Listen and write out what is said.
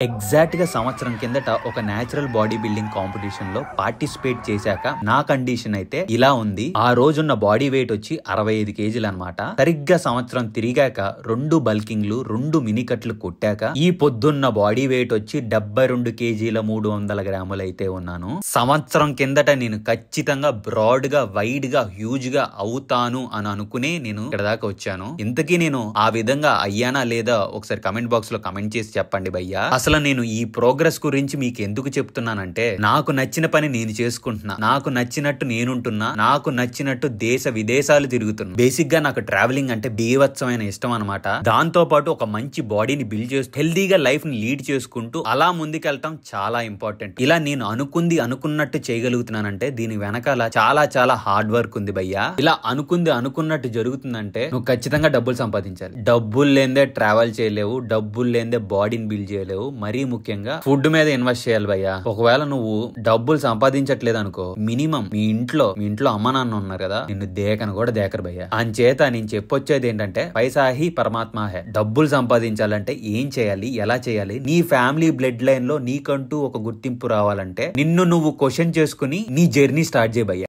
Exact గా సంవత్సరం కిందట ఒక నేచురల్ బాడీ బిల్డింగ్ కాంపిటీషన్ లో పార్టిసిపేట్ చేశాక నా కండిషన్ అయితే ఇలా ఉంది. ఆ రోజున్న బాడీ వెయిట్ వచ్చి 65 కేజీలు అనమాట. సరిగ్గా సంవత్సరం తిరిగాక 2 బల్కింగ్లు 2 మినీ కట్లు కొట్టాక ఈ పొద్దున్న బాడీ వెయిట్ వచ్చి 72 కేజీల 300 గ్రాములు అయితే ఉన్నాను. సంవత్సరం కిందట నేను ఖచ్చితంగా బ్రాడ్ గా వైడ్ గా హ్యూజ్ గా అవుతాను అని అనుకునే నేను ఇక్కడ దాకా వచ్చాను. ఇంతకీ నేను ఆ విధంగా అయ్యానా లేదా ఒకసారి కమెంట్ బాక్స్ లో కమెంట్ చేసి చెప్పండి భయ్యా. అసలు నేను ఈ ప్రోగ్రెస్ గురించి మీకు ఎందుకు చెప్తున్నానంటే, నాకు నచ్చిన పని నేను చేసుకుంటున్నా, నాకు నచ్చినట్టు నేనుంటున్నా, నాకు నచ్చినట్టు దేశ విదేశాలు తిరుగుతున్నా. బేసిక్ గా నాకు ట్రావెలింగ్ అంటే బీభత్సమైన ఇష్టం అనమాట. దాంతో పాటు ఒక మంచి బాడీని బిల్డ్ చేస్తూ హెల్దీగా లైఫ్ ని లీడ్ చేసుకుంటూ అలా ముందుకెళ్తాం చాలా ఇంపార్టెంట్. ఇలా నేను అనుకున్నట్టు చేయగలుగుతున్నానంటే దీని వెనకాల చాలా చాలా హార్డ్ వర్క్ ఉంది భయ్యా. ఇలా అనుకున్నట్టు జరుగుతుందంటే నువ్వు ఖచ్చితంగా డబ్బులు సంపాదించాలి. డబ్బులు లేదే ట్రావెల్ చేయలేవు, డబ్బులు లేదే బాడీని బిల్డ్ చేయలేవు. మరీ ముఖ్యంగా ఫుడ్ మీద ఇన్వెస్ట్ చేయాలి భయ్యా. ఒకవేళ నువ్వు డబ్బులు సంపాదించట్లేదు అనుకో, మినిమం మీ ఇంట్లో అమ్మ నాన్న ఉన్నారు కదా, నిన్ను దేకను కూడా దేకరు భయ్యా. అంచేత నేను చెప్పొచ్చేది ఏంటంటే, పైసా హీ పరమాత్మ హే. డబ్బులు సంపాదించాలంటే ఏం చేయాలి, ఎలా చేయాలి, నీ ఫ్యామిలీ బ్లడ్ లైన్ లో నీకంటూ ఒక గుర్తింపు రావాలంటే నిన్ను నువ్వు క్వశ్చన్ చేసుకుని నీ జర్నీ స్టార్ట్ చేయ భయ్యా.